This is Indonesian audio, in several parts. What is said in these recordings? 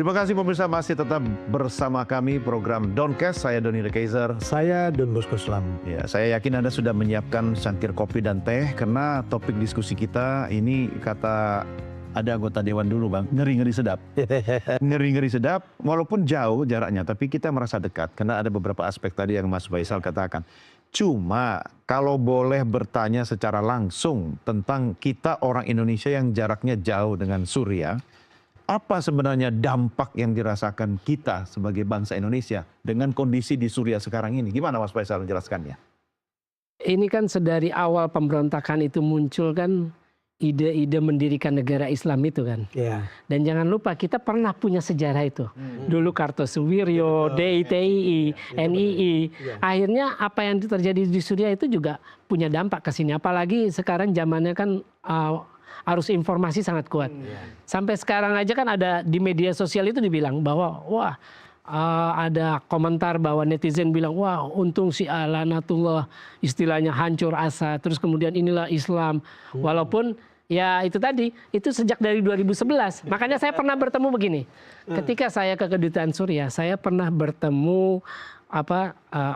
Terima kasih pemirsa masih tetap bersama kami program Doncast. Saya Doni De Kaiser. Saya Don Bosco Slam. Ya, saya yakin Anda sudah menyiapkan cangkir kopi dan teh karena topik diskusi kita ini kata ada anggota dewan dulu Bang, ngeri-ngeri sedap. Ngeri-ngeri sedap walaupun jauh jaraknya tapi kita merasa dekat karena ada beberapa aspek tadi yang Mas Faisal katakan. Cuma kalau boleh bertanya secara langsung tentang kita orang Indonesia yang jaraknya jauh dengan Suriah, apa sebenarnya dampak yang dirasakan kita sebagai bangsa Indonesia dengan kondisi di Suriah sekarang ini? Gimana Mas Faisal menjelaskannya? Ini kan sedari awal pemberontakan itu muncul kan ide-ide mendirikan negara Islam itu kan. Ya. Dan jangan lupa kita pernah punya sejarah itu. Dulu Kartosuwiryo, DITII, NII. Akhirnya apa yang terjadi di Suriah itu juga punya dampak ke sini. Apalagi sekarang zamannya kan arus informasi sangat kuat. Sampai sekarang aja kan ada di media sosial itu dibilang bahwa wah ada komentar bahwa netizen bilang wah untung si lanatullah istilahnya hancur asa. Terus kemudian inilah Islam. Walaupun ya itu tadi itu sejak dari 2011. Makanya saya pernah bertemu begini. Ketika saya ke kedutaan Suriah, saya pernah bertemu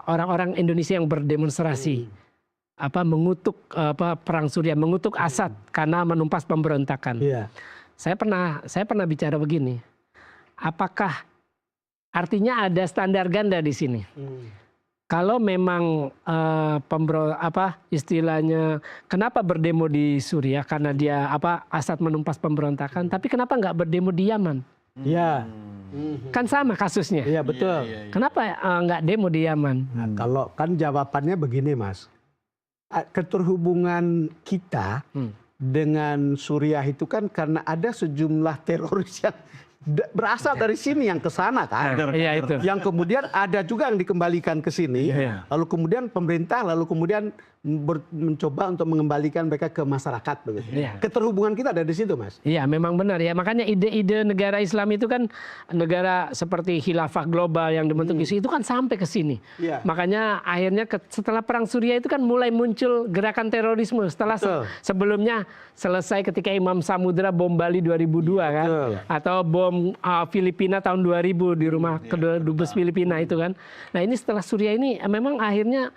orang-orang Indonesia yang berdemonstrasi. Mengutuk perang Suriah, mengutuk Assad karena menumpas pemberontakan. Iya. Saya pernah bicara begini. Apakah artinya ada standar ganda di sini? Kalau memang istilahnya kenapa berdemo di Suriah karena dia Assad menumpas pemberontakan, tapi kenapa nggak berdemo di Yaman? Iya. Kan sama kasusnya. Iya betul. Kenapa nggak demo di Yaman? Nah, kalau kan jawabannya begini Mas. Keterhubungan kita dengan Suriah itu kan karena ada sejumlah teroris yang berasal dari sini yang ke sana kan. Iya itu. Yang kemudian ada juga yang dikembalikan ke sini. Lalu kemudian pemerintah mencoba untuk mengembalikan mereka ke masyarakat begitu. Keterhubungan kita ada di situ Mas. Iya memang benar ya. Makanya ide-ide negara Islam itu kan negara seperti khilafah global yang dibentuk itu kan sampai ke sini. Makanya akhirnya setelah perang Suriah itu kan mulai muncul gerakan terorisme setelah sebelumnya selesai ketika Imam Samudra bom Bali 2002 kan. Atau bom Filipina tahun 2000 di rumah kedua dubes Filipina itu kan. Nah ini setelah Suriah ini memang akhirnya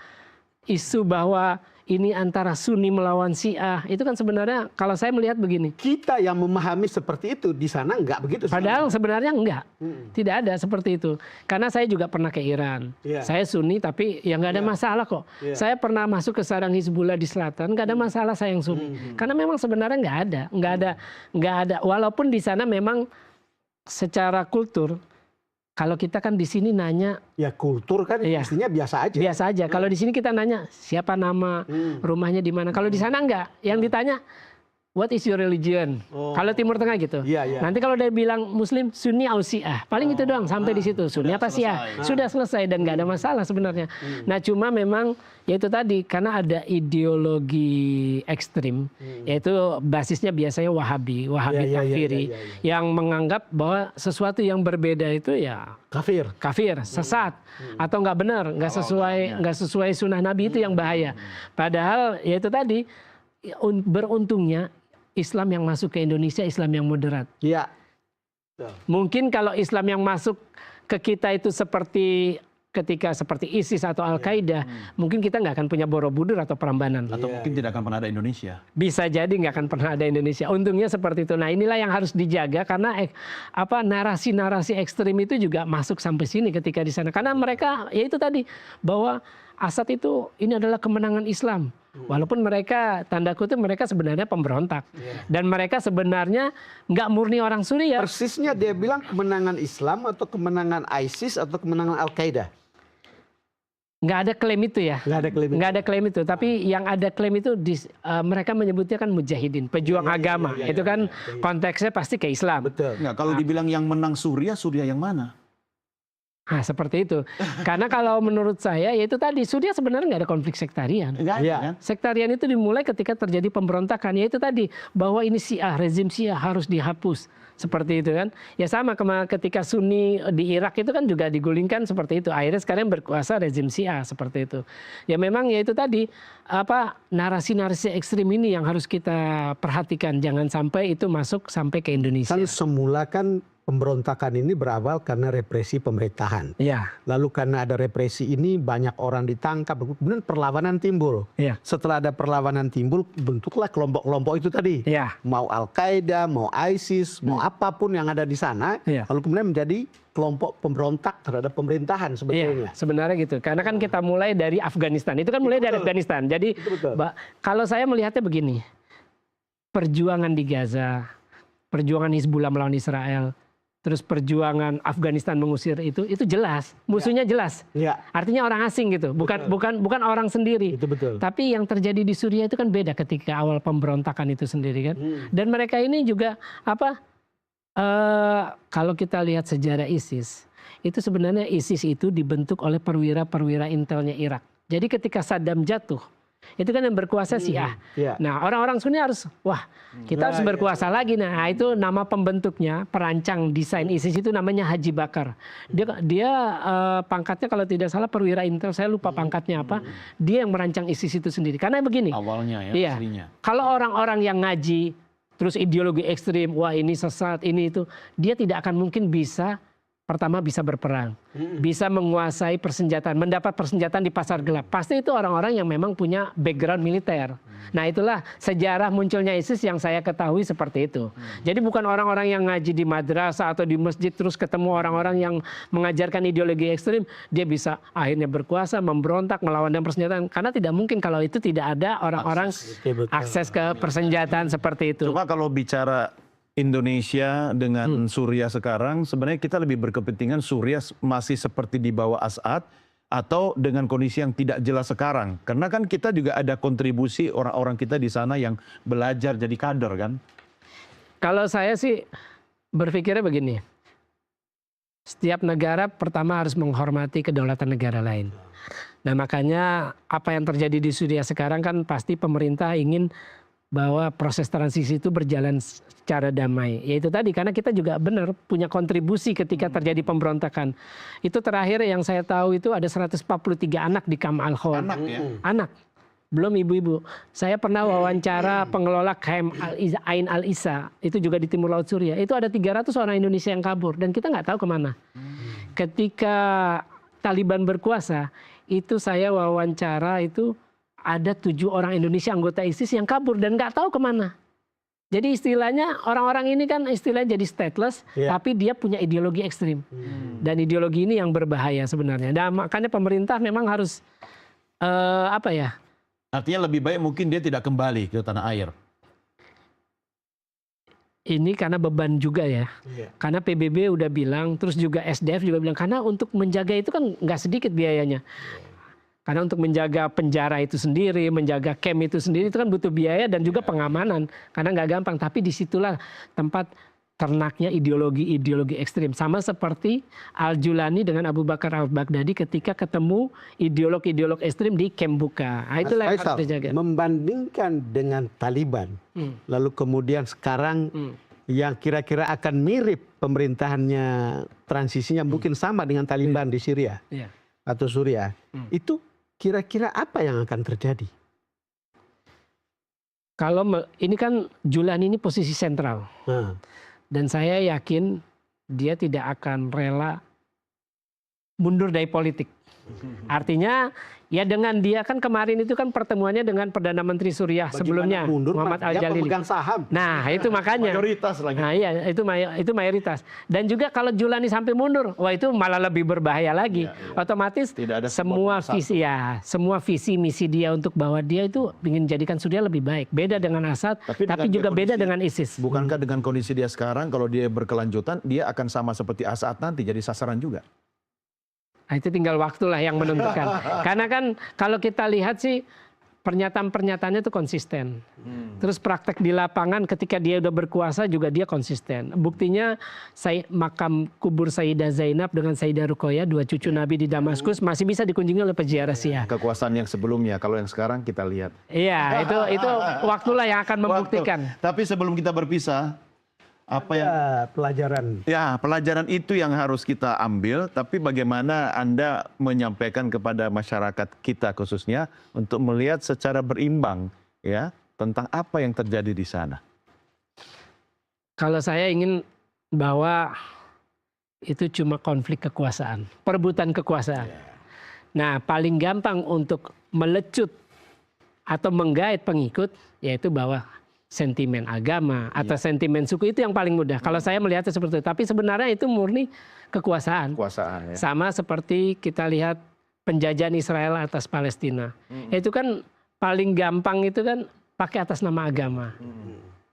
isu bahwa ini antara Sunni melawan Syiah itu kan sebenarnya kalau saya melihat begini. Kita yang memahami seperti itu di sana enggak begitu. Padahal sebenarnya enggak. Tidak ada seperti itu. Karena saya juga pernah ke Iran. Saya Sunni tapi ya nggak ada masalah kok. Saya pernah masuk ke sarang Hizbullah di selatan, nggak ada masalah saya yang Sunni. Karena memang sebenarnya nggak ada. Walaupun di sana memang secara kultur. Kalau kita kan di sini nanya, ya kultur kan mestinya biasa aja. Biasa aja. Kalau di sini kita nanya siapa nama, rumahnya di mana. Kalau di sana enggak. Yang ditanya, what is your religion? Kalau Timur Tengah gitu. Nanti kalau dia bilang Muslim, Sunni atau Syiah. Paling itu doang sampai di situ. Sunni apa Syiah? Sudah selesai dan nggak ada masalah sebenarnya. Nah cuma memang yaitu tadi karena ada ideologi ekstrim, yaitu basisnya biasanya Wahabi kafiri, yang menganggap bahwa sesuatu yang berbeda itu ya kafir, sesat atau nggak benar, nggak sesuai sunnah Nabi itu yang bahaya. Padahal yaitu tadi beruntungnya Islam yang masuk ke Indonesia Islam yang moderat. Mungkin kalau Islam yang masuk ke kita itu seperti ISIS atau Al-Qaeda, mungkin kita nggak akan punya Borobudur atau Prambanan. Atau mungkin tidak akan pernah ada Indonesia. Bisa jadi nggak akan pernah ada Indonesia. Untungnya seperti itu. Nah inilah yang harus dijaga karena narasi-narasi ekstrim itu juga masuk sampai sini ketika di sana. Karena mereka ya itu tadi bahwa Assad itu ini adalah kemenangan Islam. Walaupun mereka tanda kutip mereka sebenarnya pemberontak dan mereka sebenarnya nggak murni orang Suriah. Persisnya dia bilang kemenangan Islam atau kemenangan ISIS atau kemenangan Al-Qaeda. Nggak ada klaim itu ya. Nggak ada klaim itu. Tapi yang ada klaim itu mereka menyebutnya kan mujahidin, pejuang agama. Itu kan konteksnya pasti ke Islam. Betul. Nggak, kalau dibilang yang menang Suriah yang mana? Nah seperti itu. Karena kalau menurut saya ya itu tadi Suriah sebenarnya nggak ada konflik sektarian. Sektarian itu dimulai ketika terjadi pemberontakan. Ya itu tadi bahwa ini Syiah, rezim Syiah harus dihapus. Seperti itu kan. Ya sama ketika Sunni di Irak itu kan juga digulingkan seperti itu. Akhirnya sekarang berkuasa rezim Syiah seperti itu. Ya memang ya itu tadi narasi-narasi ekstrim ini yang harus kita perhatikan. Jangan sampai itu masuk sampai ke Indonesia. Kan semula kan pemberontakan ini berawal karena represi pemerintahan. Iya. Lalu karena ada represi ini banyak orang ditangkap, kemudian perlawanan timbul. Iya. Setelah ada perlawanan timbul, bentuklah kelompok-kelompok itu tadi. Iya. Mau Al-Qaeda, mau ISIS, mau apapun yang ada di sana, Iya. lalu kemudian menjadi kelompok pemberontak terhadap pemerintahan sebetulnya. Iya, sebenarnya gitu. Karena kan kita mulai dari Afghanistan. Itu kan mulai dari Afghanistan. Jadi betul. kalau saya melihatnya begini. Perjuangan di Gaza, perjuangan Hizbullah melawan Israel, terus perjuangan Afghanistan mengusir itu jelas. Musuhnya jelas. Iya. Artinya orang asing gitu, bukan orang sendiri. Itu betul. Tapi yang terjadi di Suriah itu kan beda ketika awal pemberontakan itu sendiri kan. Dan mereka ini juga kalau kita lihat sejarah ISIS, itu sebenarnya ISIS itu dibentuk oleh perwira-perwira intelnya Irak. Jadi ketika Saddam jatuh, itu kan yang berkuasa Syiah. Iya. Nah orang-orang Sunni harus, kita harus berkuasa lagi. Nah itu nama pembentuknya, perancang desain ISIS itu namanya Haji Bakar. Dia pangkatnya kalau tidak salah perwira intel, saya lupa pangkatnya apa. Dia yang merancang ISIS itu sendiri. Karena begini. Awalnya ya, Iya. aslinya. Kalau orang-orang yang ngaji, terus ideologi ekstrim, wah ini sesat, ini itu, dia tidak akan mungkin bisa berperang, bisa menguasai persenjataan, mendapat persenjataan di pasar gelap. Pasti itu orang-orang yang memang punya background militer. Nah itulah sejarah munculnya ISIS yang saya ketahui seperti itu. Jadi bukan orang-orang yang ngaji di madrasah atau di masjid terus ketemu orang-orang yang mengajarkan ideologi ekstrim, dia bisa akhirnya berkuasa, memberontak, melawan dengan persenjataan. Karena tidak mungkin kalau itu tidak ada orang-orang akses ke persenjataan seperti itu. Cuma kalau bicara Indonesia dengan Suriah sekarang, sebenarnya kita lebih berkepentingan Suriah masih seperti di bawah Assad atau dengan kondisi yang tidak jelas sekarang. Karena kan kita juga ada kontribusi orang-orang kita di sana yang belajar jadi kader kan. Kalau saya sih berpikirnya begini, setiap negara pertama harus menghormati kedaulatan negara lain. Nah makanya apa yang terjadi di Suriah sekarang kan pasti pemerintah ingin bahwa proses transisi itu berjalan secara damai. Yaitu tadi karena kita juga benar punya kontribusi ketika terjadi pemberontakan. Itu terakhir yang saya tahu itu ada 143 anak di Kam Al-Khawar. Anak ya? Anak. Belum ibu-ibu. Saya pernah wawancara pengelola Camp Ain Al-Isa. Itu juga di Timur Laut Suriah. Itu ada 300 orang Indonesia yang kabur. Dan kita nggak tahu kemana. Ketika Taliban berkuasa, itu saya wawancara itu ada 7 orang Indonesia anggota ISIS yang kabur dan nggak tahu kemana. Jadi istilahnya orang-orang ini kan istilahnya jadi stateless, tapi dia punya ideologi ekstrim. Dan ideologi ini yang berbahaya sebenarnya. Dan makanya pemerintah memang harus Artinya lebih baik mungkin dia tidak kembali ke tanah air. Ini karena beban juga ya. Karena PBB udah bilang, terus juga SDF juga bilang, karena untuk menjaga itu kan nggak sedikit biayanya. Karena untuk menjaga penjara itu sendiri, menjaga camp itu sendiri, itu kan butuh biaya dan juga pengamanan. Karena nggak gampang, tapi disitulah tempat ternaknya ideologi-ideologi ekstrim. Sama seperti Al-Julani dengan Abu Bakar Al-Baghdadi ketika ketemu ideolog-ideolog ekstrim di camp Buka. Nah, itulah yang harus dijaga. Membandingkan dengan Taliban, lalu kemudian sekarang yang kira-kira akan mirip pemerintahannya, transisinya mungkin sama dengan Taliban di Syria atau Suriah, itu kira-kira apa yang akan terjadi? Kalau ini kan Julani ini posisi sentral. Dan saya yakin dia tidak akan rela mundur dari politik. Artinya ya dengan dia kan kemarin itu kan pertemuannya dengan Perdana Menteri Suriah sebelumnya Muhammad Al-Jalili. Pemegang saham. Nah itu makanya. Mayoritas lagi. Nah iya itu mayoritas. Dan juga kalau Julani sampai mundur, wah itu malah lebih berbahaya lagi. Otomatis tidak ada semua visi misi dia untuk bahwa dia itu ingin jadikan Suriah lebih baik. Beda dengan Assad, tapi juga beda dengan ISIS. Bukankah dengan kondisi dia sekarang kalau dia berkelanjutan dia akan sama seperti Assad nanti jadi sasaran juga? Nah, itu tinggal waktulah yang menentukan. Karena kan kalau kita lihat sih pernyataan-pernyataannya itu konsisten. Terus praktek di lapangan ketika dia udah berkuasa juga dia konsisten. Buktinya makam kubur Sayyidah Zainab dengan Sayyidah Ruqayyah, 2 cucu Nabi di Damaskus masih bisa dikunjungi oleh peziarah Syiah. Kekuasaan yang sebelumnya, kalau yang sekarang kita lihat. Iya, itu waktulah yang akan membuktikan. Tapi sebelum kita berpisah, apa yang pelajaran itu yang harus kita ambil, tapi bagaimana Anda menyampaikan kepada masyarakat kita khususnya untuk melihat secara berimbang ya tentang apa yang terjadi di sana. Kalau saya ingin bahwa itu cuma konflik kekuasaan, perebutan kekuasaan. Nah, paling gampang untuk melecut atau menggait pengikut yaitu bahwa sentimen agama atau sentimen suku itu yang paling mudah. Kalau saya melihatnya seperti itu. Tapi sebenarnya itu murni kekuasaan. Kekuasaan ya. Sama seperti kita lihat penjajahan Israel atas Palestina. Itu kan paling gampang itu kan pakai atas nama agama.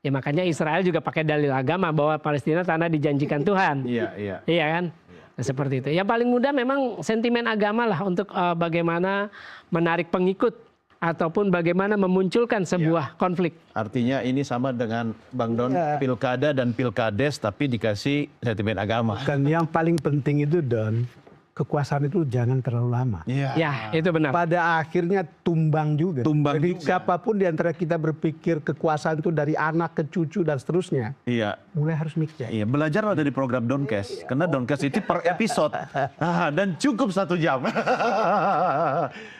Ya makanya Israel juga pakai dalil agama bahwa Palestina tanah dijanjikan Tuhan. Iya. Iya kan? Nah, seperti itu. Yang paling mudah memang sentimen agama lah untuk bagaimana menarik pengikut ataupun bagaimana memunculkan sebuah konflik. Artinya ini sama dengan Bang Don, pilkada dan pilkades tapi dikasih sentimen agama. Dan yang paling penting itu Don, kekuasaan itu jangan terlalu lama. Ya, itu benar. Pada akhirnya tumbang juga. Jadi siapapun di antara kita berpikir kekuasaan itu dari anak ke cucu dan seterusnya, Iya. mulai harus mikir. Iya, belajar dari program Doncast. Karena Doncast itu per episode. Dan cukup 1 jam.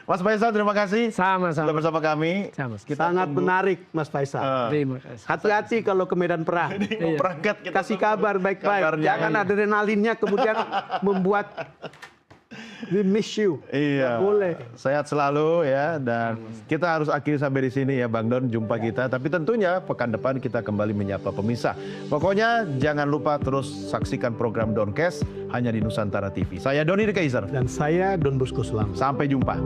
Mas Faisal, terima kasih. Sama-sama. Sudah bersama kami. Sangat menarik Mas Faisal. Terima kasih. Hati-hati kalau ke medan perang. Mau berangkat kita Kasih kabar baik-baik. kabarnya. Jangan adrenalinnya kemudian membuat we miss you. Iya. Nggak boleh. Sehat selalu ya, dan kita harus akhiri sampai di sini ya Bang Don, jumpa kita. Tapi tentunya pekan depan kita kembali menyapa pemirsa. Pokoknya jangan lupa terus saksikan program Doncast hanya di Nusantara TV. Saya Doni The Kaiser. Dan saya Don Bosco Sulam. Sampai jumpa.